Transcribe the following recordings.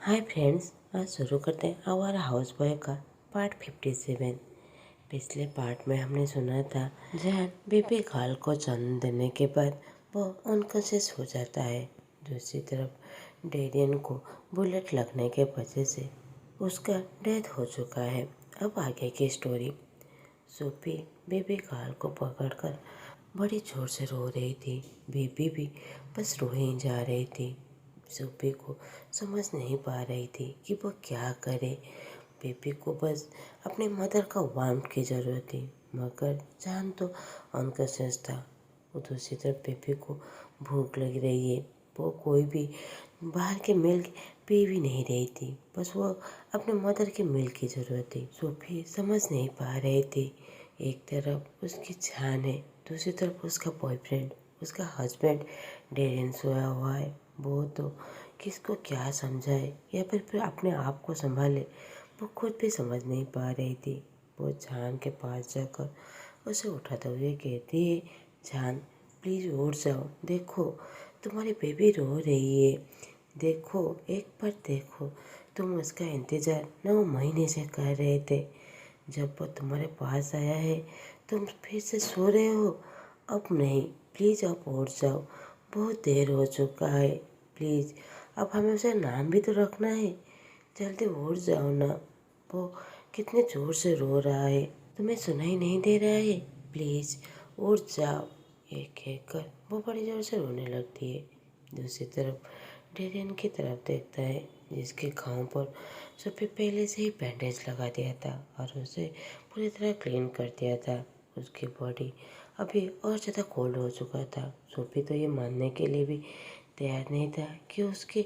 Hi friends, आज शुरू करते हैं आवारा हाउस बॉय का पार्ट 57। पिछले पार्ट में हमने सुना था जहां बेबी गर्ल को जन्म देने के बाद वो अनकॉन्शियस हो जाता है। दूसरी तरफ डेरियन को बुलेट लगने के वजह से उसका डेथ हो चुका है। अब आगे की स्टोरी। सोफी बेबी गर्ल को पकड़कर बड़ी जोर से रो रही थी। बेबी भी बस रो ही जा रही थी। सोफी को समझ नहीं पा रही थी कि वो क्या करे। बेबी को बस अपने मदर का वार्मथ की ज़रूरत थी, मगर जान तो अनकॉन्शियस था। वो दूसरी तरफ बेबी को भूख लग रही है। वो कोई भी बाहर के मिल्क पी भी नहीं रही थी, बस वो अपने मदर के मिल्क की ज़रूरत थी। सोफी समझ नहीं पा रही थी। एक तरफ उसकी जान है, दूसरी तरफ उसका बॉयफ्रेंड, उसका हस्बैंड डेरियन सोया हुआ है। वो तो किसको क्या समझाए या फिर अपने आप को संभाले, वो खुद भी समझ नहीं पा रही थी। वो जान के पास जाकर उसे उठाते हुए कहती है, जान प्लीज़ उठ जाओ, देखो तुम्हारी बेबी रो रही है, देखो एक बार देखो। तुम उसका इंतज़ार 9 महीने से कर रहे थे। जब वो तुम्हारे पास आया है तुम फिर से सो रहे हो। अब नहीं, प्लीज़ आप उठ जाओ, बहुत देर हो चुका है। प्लीज़ अब हमें उसे नाम भी तो रखना है, जल्दी उठ जाओ ना। वो कितने ज़ोर से रो रहा है, तुम्हें सुनाई नहीं दे रहा है? प्लीज़ उठ जाओ। ये कहकर वो बड़ी ज़ोर से रोने लगती है। दूसरी तरफ डेरियन की तरफ देखता है, जिसके घाव पर सोफी पहले से ही बैंडेज लगा दिया था और उसे पूरी तरह क्लीन कर दिया था। उसकी बॉडी अभी और ज़्यादा कोल्ड हो चुका था। सोफी तो ये मानने के लिए भी तैयार नहीं था कि उसके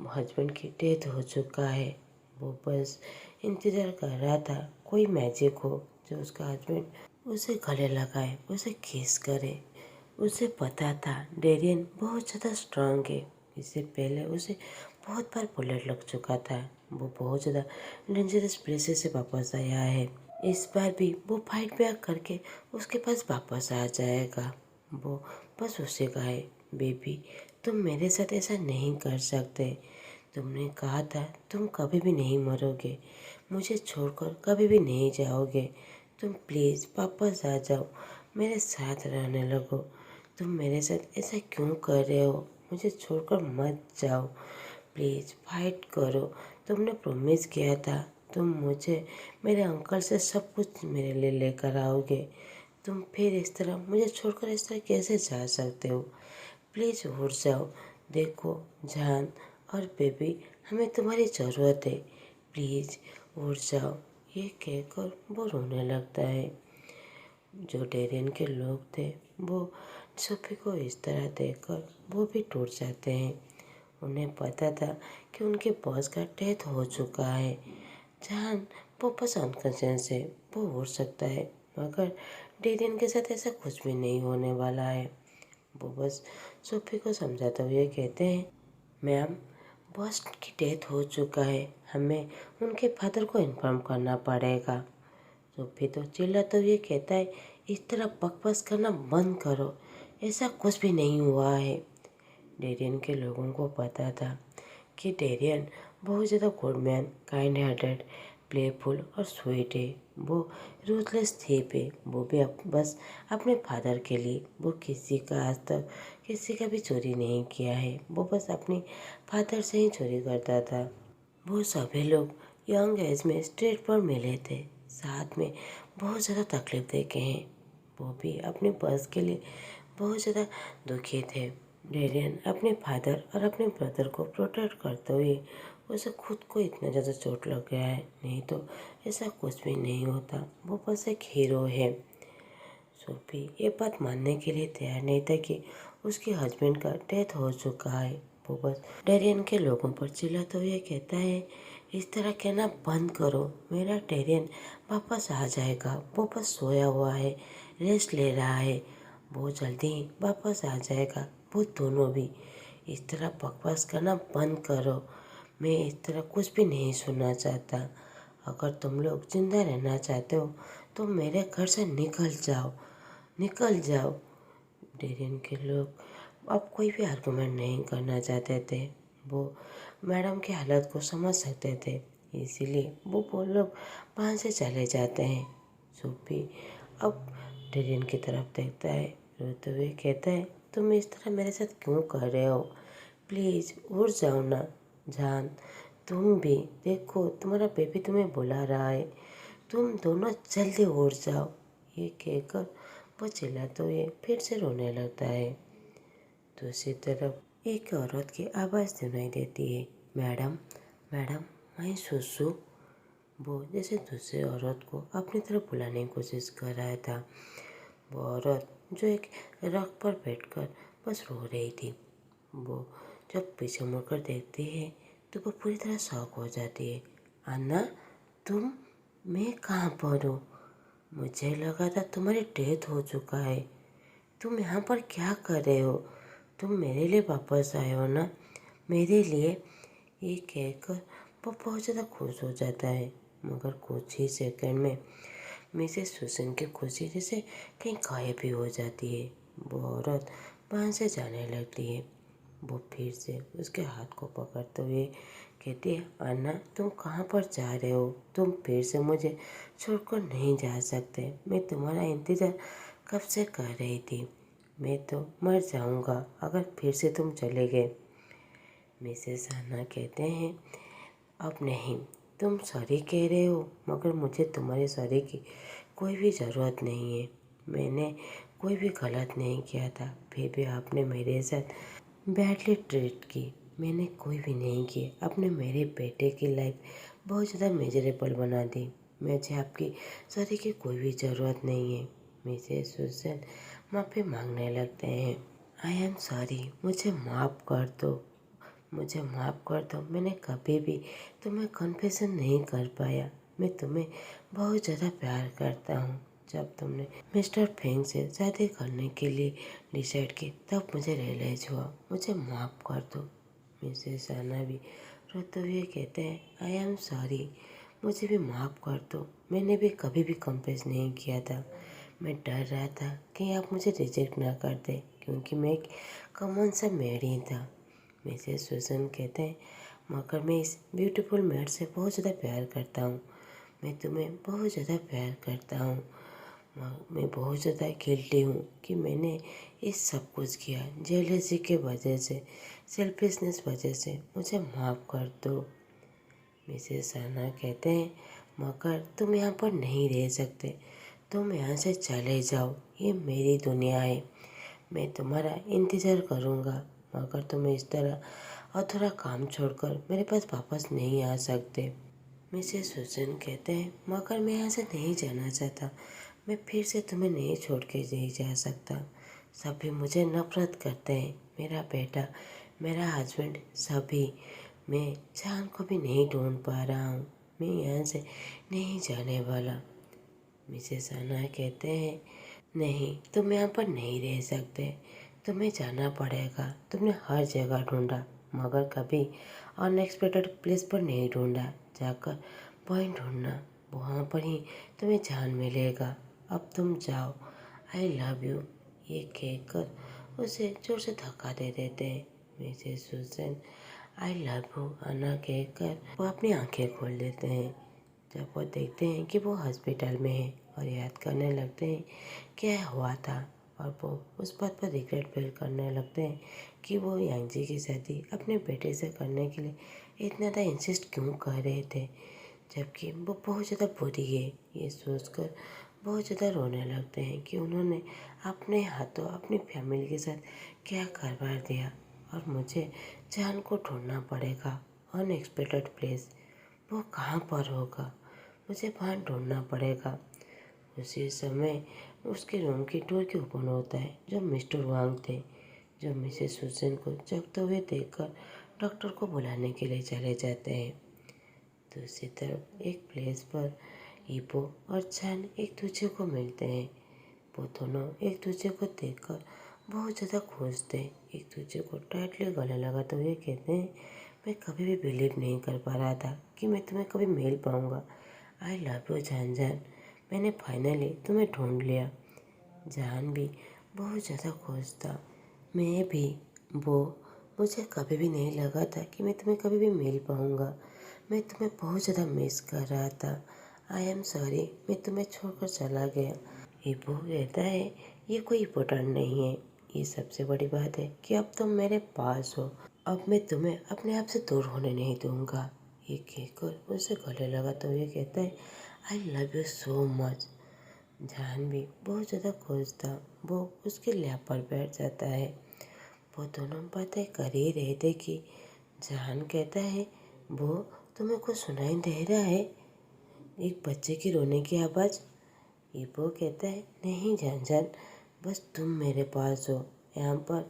हस्बैंड की डेथ हो चुका है। वो बस इंतज़ार कर रहा था कोई मैजिक हो जो उसका हस्बैंड उसे गले लगाए, उसे किस करे। उसे पता था डेरियन बहुत ज़्यादा स्ट्रांग है। इससे पहले उसे बहुत बार बुलेट लग चुका था। वो बहुत ज़्यादा डेंजरस प्लेसेस से वापस आया है। इस बार भी वो फाइट बैक करके उसके पास वापस आ जाएगा। वो बस उसे कहे, बेबी तुम मेरे साथ ऐसा नहीं कर सकते। तुमने कहा था तुम कभी भी नहीं मरोगे, मुझे छोड़कर कभी भी नहीं जाओगे। तुम प्लीज़ वापस आ जाओ, मेरे साथ रहने लगो। तुम मेरे साथ ऐसा क्यों कर रहे हो? मुझे छोड़कर मत जाओ, प्लीज़ फाइट करो। तुमने प्रॉमिस किया था तुम मुझे मेरे अंकल से सब कुछ मेरे लिए लेकर आओगे। तुम फिर इस तरह मुझे छोड़कर इस तरह कैसे जा सकते हो? प्लीज़ उठ जाओ, देखो जान और बेबी हमें तुम्हारी ज़रूरत है, प्लीज़ उठ जाओ। ये कहकर वो रोने लगता है। जो डेरियन के लोग थे वो सोफी को इस तरह देखकर वो भी टूट जाते हैं। उन्हें पता था कि उनके बॉस का डेथ हो चुका है। जान वो बस अनकॉन्शियस है, वो उठ सकता है, मगर डेरियन के साथ ऐसा कुछ भी नहीं होने वाला है। वो बस सोफी को समझाते हुए कहते हैं, मैम बॉस की डेथ हो चुका है, हमें उनके फादर को इन्फॉर्म करना पड़ेगा। सोफी तो चिल्लाते हुए कहता है, इस तरह बकवास करना बंद करो, ऐसा कुछ भी नहीं हुआ है। डेरियन के लोगों को पता था कि डेरियन बहुत ज़्यादा good man, kind hearted, playful और स्वीट है। वो रूथलेस थीप है। वो भी बस अपने फादर के लिए। वो किसी का आज तक किसी का भी चोरी नहीं किया है। वो बस अपने फादर से ही चोरी करता था। वो सभी लोग यंग एज में स्ट्रीट पर मिले थे, साथ में बहुत ज़्यादा तकलीफ देखे हैं। वो भी अपने बस के लिए बहुत ज़्यादा दुखी थे। डेरियन अपने फादर और अपने ब्रदर को प्रोटेक्ट करते हुए उसे खुद को इतना ज़्यादा चोट लग गया है, नहीं तो ऐसा कुछ भी नहीं होता। वो बस एक हीरो है। सोफी ये बात मानने के लिए तैयार नहीं था कि उसके हस्बैंड का डेथ हो चुका है। वो बस डेरियन के लोगों पर चिल्लाते हुए कहता है, इस तरह कहना बंद करो, मेरा डेरियन वापस आ जाएगा। वो बस सोया हुआ है, रेस्ट ले रहा है, वो जल्दी ही वापस आ जाएगा। वो दोनों भी इस तरह बकवास करना बंद करो। मैं इस तरह कुछ भी नहीं सुनना चाहता। अगर तुम लोग जिंदा रहना चाहते हो तो मेरे घर से निकल जाओ, निकल जाओ। डेरियन के लोग अब कोई भी आर्गुमेंट नहीं करना चाहते थे। वो मैडम की हालत को समझ सकते थे, इसीलिए वो लोग वहाँ से चले जाते हैं। सूफी अब डेरिन की तरफ देखता है, रोते हुए कहता है, तुम इस तरह मेरे साथ क्यों कर रहे हो? प्लीज़ उठ जाओ ना। जान, तुम भी देखो, तुम्हारा बेबी तुम्हें बुला रहा है, तुम दोनों जल्दी उठ जाओ। ये कहकर वो चिल्लाते हुए फिर से रोने लगता है। दूसरी तरफ एक औरत की आवाज़ सुनाई देती है, मैडम, मैडम, मैं सुसु। वो जैसे दूसरी औरत को अपनी तरफ बुलाने की कोशिश कर रहा था। वो औरत जो एक रग पर बैठकर बस रो रही थी। वो जब पीछे मुड़कर देखती है तो वो पूरी तरह शॉक हो जाती है। अन्ना, तुम, मैं कहाँ पर हूँ? मुझे लगा था तुम्हारी डेथ हो चुका है। तुम यहाँ पर क्या कर रहे हो? तुम मेरे लिए वापस आए हो ना? मेरे लिए? ये कहकर वो बहुत ज़्यादा खुश हो जाता है, मगर कुछ ही सेकंड में मिसेस सुसन की खुशी जैसे कहीं गायब ही हो जाती है। वो औरत वहाँ से जाने लगती है। वो फिर से उसके हाथ को पकड़ते हुए कहती है, अन्ना, तुम कहाँ पर जा रहे हो? तुम फिर से मुझे छोड़कर नहीं जा सकते। मैं तुम्हारा इंतज़ार कब से कर रही थी। मैं तो मर जाऊँगा अगर फिर से तुम चले गए। मिसेस अन्ना कहते हैं, अब नहीं, तुम सॉरी कह रहे हो, मगर मुझे तुम्हारे सॉरी की कोई भी ज़रूरत नहीं है। मैंने कोई भी गलत नहीं किया था, फिर भी आपने मेरे साथ बैडली ट्रीट की। मैंने कोई भी नहीं की, आपने मेरे बेटे की लाइफ बहुत ज़्यादा मेजरेबल बना दी। मुझे आपकी सॉरी की कोई भी ज़रूरत नहीं है। मिसेस सुसन माफ़ी मांगने लगते हैं। आई एम सॉरी, मुझे माफ़ कर दो, मुझे माफ़ कर दो। मैंने कभी भी तुम्हें कन्फेशन नहीं कर पाया। मैं तुम्हें बहुत ज़्यादा प्यार करता हूँ। जब तुमने मिस्टर फेंग से शादी करने के लिए डिसाइड की तब मुझे रियलाइज हुआ। मुझे माफ़ कर दो। मिसेस आना भी रोते हुए कहते हैं, आई एम सॉरी, मुझे भी माफ़ कर दो। मैंने भी कभी भी कन्फेस नहीं किया था। मैं डर रहा था कि आप मुझे रिजेक्ट ना कर दे, क्योंकि मैं एक कॉमन सा मेड ही था। मिसेस सुसन कहते हैं, मगर मैं इस ब्यूटीफुल मेड से बहुत ज़्यादा प्यार करता हूँ। मैं तुम्हें बहुत ज़्यादा प्यार करता हूँ। मैं बहुत ज़्यादा गिल्टी हूँ कि मैंने इस सब कुछ किया जेलसी के वजह से, सेल्फिशनेस वजह से। मुझे माफ़ कर दो। मिसेस आना कहते हैं, मगर तुम यहाँ पर नहीं रह सकते, तुम यहाँ से चले जाओ। ये मेरी दुनिया है, मैं तुम्हारा इंतज़ार करूँगा, मगर तुम इस तरह अधूरा काम छोड़कर मेरे पास वापस नहीं आ सकते। मिसेस सुसन कहते हैं, मगर मैं यहाँ से नहीं जाना चाहता। मैं फिर से तुम्हें नहीं छोड़ के नहीं जा सकता। सभी मुझे नफरत करते हैं, मेरा बेटा, मेरा हस्बैंड, सभी। मैं जान को भी नहीं ढूंढ पा रहा हूँ। मैं यहाँ से नहीं जाने वाला। मिसेस आना कहते हैं, नहीं, तुम यहाँ पर नहीं रह सकते, तुम्हें जाना पड़ेगा। तुमने हर जगह ढूंढा, मगर कभी अनएक्सपेक्टेड प्लेस पर नहीं ढूंढा। जाकर वहीं ढूंढना, वहाँ पर ही तुम्हें जान मिलेगा। अब तुम जाओ, आई लव यू। ये कहकर उसे जोर से धक्का दे देते हैं। Mrs Susan I love you Anna कहकर वो अपनी आंखें खोल देते हैं। जब वो देखते हैं कि वो हॉस्पिटल में है और याद करने लगते हैं क्या हुआ था, और वो उस बात पर रिग्रेट फील करने लगते हैं कि वो यांगजी की शादी अपने बेटे से करने के लिए इतना ज़्यादा इंसिस्ट क्यों कर रहे थे, जबकि वो बहुत ज़्यादा बुरी है। ये सोचकर बहुत ज़्यादा रोने लगते हैं कि उन्होंने अपने हाथों अपनी फैमिली के साथ क्या करवा दिया, और मुझे जान को ढूंढना पड़ेगा। अनएक्सपेक्टेड प्लेस, वो कहाँ पर होगा, मुझे वहाँ ढूंढना पड़ेगा। उसी समय उसके रूम की डोर क्यों ओपन होता है, जो मिस्टर वांग थे, जो मिसेस सुसन को जगते हुए देखकर डॉक्टर को बुलाने के लिए चले जाते हैं। दूसरी तरफ एक प्लेस पर ईपो और चान एक दूसरे को मिलते हैं। वो दोनों एक दूसरे को देखकर बहुत ज़्यादा खुश थे। एक दूसरे को टाइटली गले लगाते हुए कहते हैं, मैं कभी भी बिलीव नहीं कर पा रहा था कि मैं तुम्हें कभी मिल पाऊँगा। आई लव यू जान जान, मैंने फाइनली तुम्हें ढूंढ लिया। जान भी बहुत ज़्यादा खुश था। मैं भी। वो मुझे कभी भी नहीं लगा था कि मैं तुम्हें कभी भी मिल पाऊँगा। मैं तुम्हें बहुत ज़्यादा मिस कर रहा था। आई एम सॉरी, मैं तुम्हें छोड़कर चला गया। इब्बू कहता है, ये कोई इम्पोर्टेंट नहीं है। ये सबसे बड़ी बात है कि अब तुम मेरे पास हो। अब मैं तुम्हें अपने आप से दूर होने नहीं दूंगा। ये कहकर उसे गले लगाते हुए कहता है, आई लव यू सो मच। जान भी बहुत ज़्यादा खुश था। वो उसके लैप पर बैठ जाता है। वो दोनों बातें कर ही रहे थे कि जहान कहता है, वो तुम्हें कुछ सुनाई दे रहा है? एक बच्चे की रोने की आवाज़। इबो कहता है, नहीं जान, बस तुम मेरे पास हो। यहाँ पर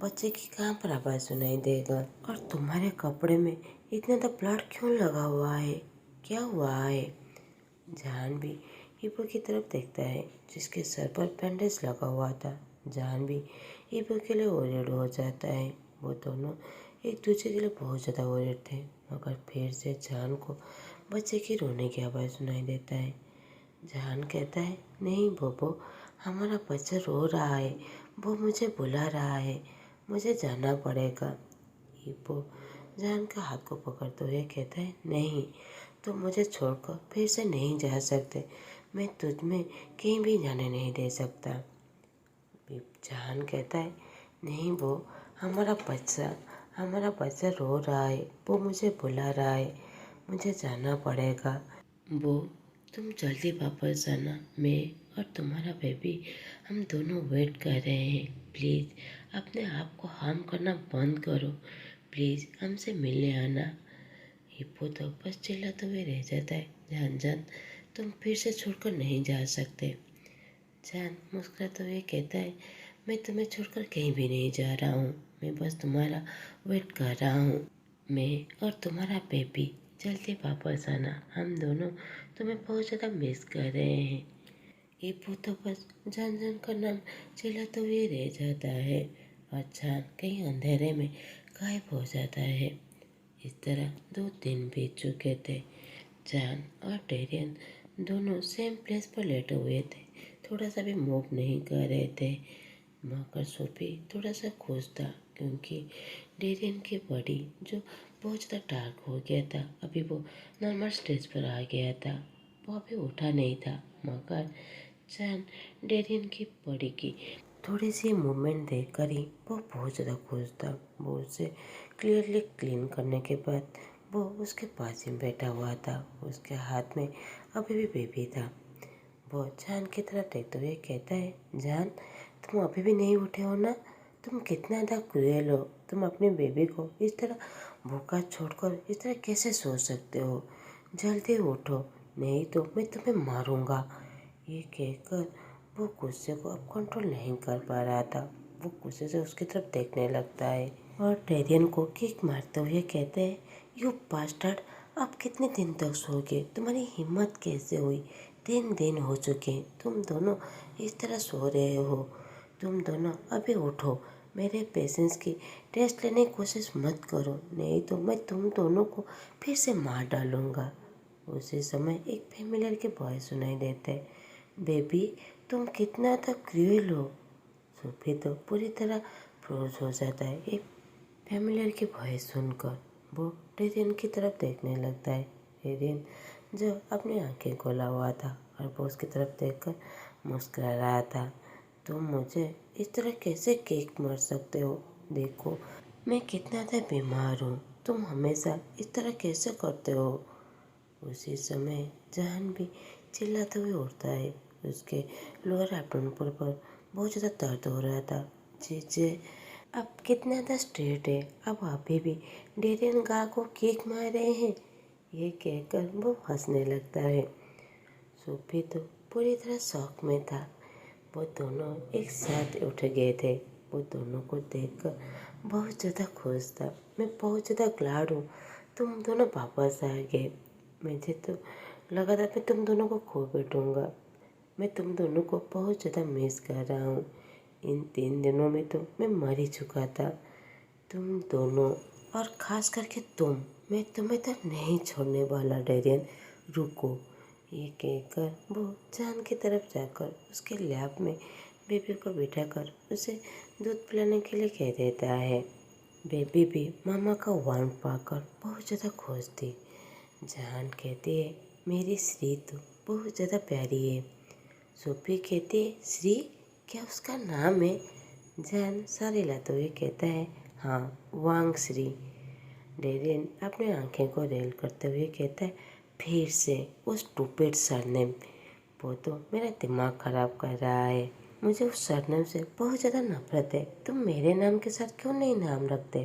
बच्चे की कहाँ पर आवाज़ सुनाई देगा? और तुम्हारे कपड़े में इतना तो ब्लड क्यों लगा हुआ है? क्या हुआ है? जहान भी इबो की तरफ देखता है जिसके सर पर बैंडेज लगा हुआ था। जहान भी इबो के लिए वरीड हो जाता है। वो दोनों एक दूसरे के लिए बहुत ज़्यादा वरीड थे, मगर फिर से जहान को बच्चे की रोने की आवाज़ सुनाई देता है। जहान कहता है, नहीं बोबो, हमारा बच्चा रो रहा है। वो मुझे बुला रहा है, मुझे जाना पड़ेगा। इबो जहान का हाथ को पकड़ते हुए कहता है, नहीं, तुम मुझे छोड़कर फिर से नहीं जा सकते। मैं तुझ में कहीं भी जाने नहीं दे सकता। जहान कहता है, नहीं वो हमारा बच्चा रो रहा है, वो मुझे बुला रहा है, मुझे जाना पड़ेगा। वो तुम जल्दी वापस आना। मैं और तुम्हारा बेबी, हम दोनों वेट कर रहे हैं। प्लीज़ अपने आप को हार्म करना बंद करो। प्लीज़ हमसे मिलने आना। हिप्पो तो बस चिल्लाते हुए रह जाता है, जान तुम फिर से छोड़कर नहीं जा सकते। जान मुस्कुराते हुए कहता है, मैं तुम्हें छोड़कर कहीं भी नहीं जा रहा हूँ। मैं बस तुम्हारा वेट कर रहा हूँ। मैं और तुम्हारा बेबी जल्दी वापस आना। हम दोनों तुम्हें बहुत ज़्यादा मिस कर रहे हैं। ये तो बस जान का नाम चिल्लाते हुए रह जाता है और जान कहीं अंधेरे में गायब हो जाता है। इस तरह 2 दिन बीत चुके थे। जान और डेरियन दोनों सेम प्लेस पर लेटे हुए थे, थोड़ा सा भी मूव नहीं कर रहे थे। मगर सोफी थोड़ा सा खुश था क्योंकि डेरियन की बॉडी जो बहुत ज़्यादा डार्क हो गया था, अभी वो नॉर्मल स्टेज पर आ गया था। वो अभी उठा नहीं था, मगर जान डेरियन की बॉडी की थोड़ी सी मूवमेंट देखकर ही वो बहुत ज़्यादा खुश था। वो उसे क्लियरली क्लीन करने के बाद वो उसके पास ही बैठा हुआ था। उसके हाथ में अभी भी बेबी था। वो जान की तरफ देखते हुए कहता है, जान तुम अभी भी नहीं उठे हो ना? तुम कितना ज़्यादा क्रूएल हो। तुम अपने बेबी को इस तरह भूखा छोड़कर इस तरह कैसे सो सकते हो? जल्दी उठो, नहीं तो मैं तुम्हें मारूंगा। ये कहकर वो गुस्से को अब कंट्रोल नहीं कर पा रहा था। वो गुस्से से उसकी तरफ देखने लगता है और टेरियन को किक मारते हुए कहते हैं, यू बास्टर्ड, अब कितने दिन तक सोओगे? तुम्हारी हिम्मत कैसे हुई? 3 दिन हो चुके हैं, तुम दोनों इस तरह सो रहे हो। तुम दोनों अभी उठो। मेरे पेशेंस की टेस्ट लेने की कोशिश मत करो, नहीं तो मैं तुम दोनों को फिर से मार डालूंगा। उसी समय एक फैमिलियर के वॉइस सुनाई देते हैं, बेबी तुम कितना तक क्रूएल हो। सोफी तो पूरी तरह फ्रोज हो जाता है एक फैमिलियर की वॉइस सुनकर। वो टेरियन की तरफ देखने लगता है। टेरियन जो अपनी आंखें खोला हुआ था और वो उसकी तरफ देखकर मुस्कुरा रहा था। तुम मुझे इस तरह कैसे केक मार सकते हो? देखो मैं कितना ज़्यादा बीमार हूँ, तुम हमेशा इस तरह कैसे करते हो? उसी समय जहान भी चिल्लाते हुए उठता है। उसके लोअर एब्डोमेन पर बहुत ज़्यादा दर्द हो रहा था। जे अब कितना ज़्यादा स्ट्रेट है, अब अभी भी डेरियन गा को किक मार रहे हैं। ये कहकर वो हंसने लगता है। सोफी तो पूरी तरह शॉक में था। वो दोनों एक साथ उठ गए थे। वो दोनों को देखकर बहुत ज़्यादा खुश था। मैं बहुत ज़्यादा ग्लैड हूँ तुम दोनों वापस आ गए। मुझे तो लगा था मैं तुम दोनों को खो बैठूँगा। मैं तुम दोनों को बहुत ज़्यादा मिस कर रहा हूँ। इन 3 दिनों में तो मैं मर ही चुका था। तुम दोनों और ख़ास करके तुम, मैं तुम्हें तो नहीं छोड़ने वाला डेरियन, रुको। ये कहकर वो जान की तरफ जाकर उसके लैब में बेबी को बिठाकर उसे दूध पिलाने के लिए कह देता है। बेबी भी मामा का वार्म पाकर बहुत ज़्यादा खुश थी। जहान कहती है मेरी श्री तो बहुत ज़्यादा प्यारी है। सोफी कहती है श्री क्या उसका नाम है? जहान सारी लाते हुए कहता है हाँ वांग श्री। डेरियन अपनी आंखें को रेल करते हुए कहता है फिर से उस स्टूपिड सरनेम। वो तो मेरा दिमाग खराब कर रहा है। मुझे उस सरनेम से बहुत ज़्यादा नफरत है। तुम मेरे नाम के साथ क्यों नहीं नाम रखते?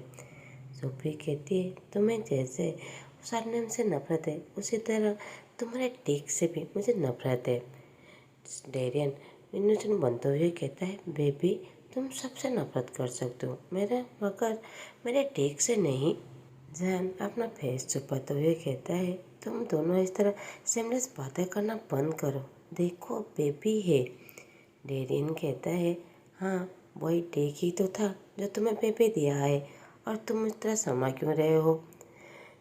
सोफी कहती है तुम्हें जैसे सरनेम से नफरत है उसी तरह तुम्हारे टेक से भी मुझे नफरत है। डेरियन विनोचन बनते हुए कहता है बेबी तुम सबसे नफरत कर सकते हो मगर मेरे टेक से नहीं। जैन अपना फेस छुपाते हुए कहता है तुम दोनों इस तरह सेमलेस बातें करना बंद करो। देखो बेबी है। डेरियन कहता है हाँ वही टेक ही तो था जो तुम्हें बेबी दिया है और तुम इस तरह समा क्यों रहे हो?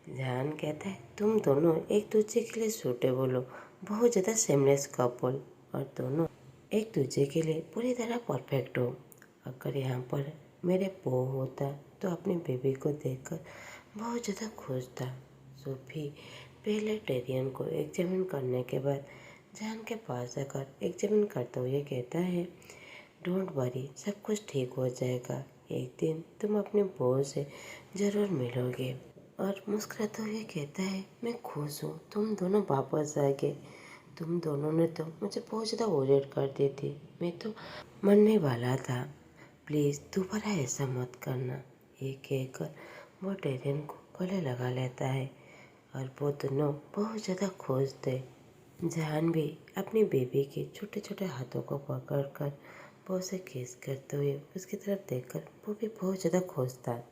जैन कहता है तुम दोनों एक दूसरे के लिए सूटेबल हो, बहुत ज़्यादा सेमलेस कपल और दोनों एक दूसरे के लिए पूरी तरह परफेक्ट हो। अगर यहाँ पर मेरे पो होता तो अपनी बेबी को देखकर बहुत ज़्यादा खुश था। सोफी पहले डेरियन को एग्जामिन करने के बाद जहान के पास जाकर एग्जामिन करते हुए कहता है डोंट वरी सब कुछ ठीक हो जाएगा। एक दिन तुम अपने बहू से ज़रूर मिलोगे। और मुस्कुराते हुए कहता है मैं खुश हूँ तुम दोनों वापस आ गए। तुम दोनों ने तो मुझे बहुत ज़्यादा ओरेट कर दी थी। मैं तो मरने वाला था। प्लीज़ दोबारा ऐसा मत करना। ये कहकर वो डेरियन को गले लगा लेता है और वो दोनों बहुत ज़्यादा खुश थे। जहान भी अपनी बेबी के छोटे छोटे हाथों को पकड़कर वो उसे किस करते हुए उसकी तरफ देखकर वो भी बहुत ज़्यादा खुश था।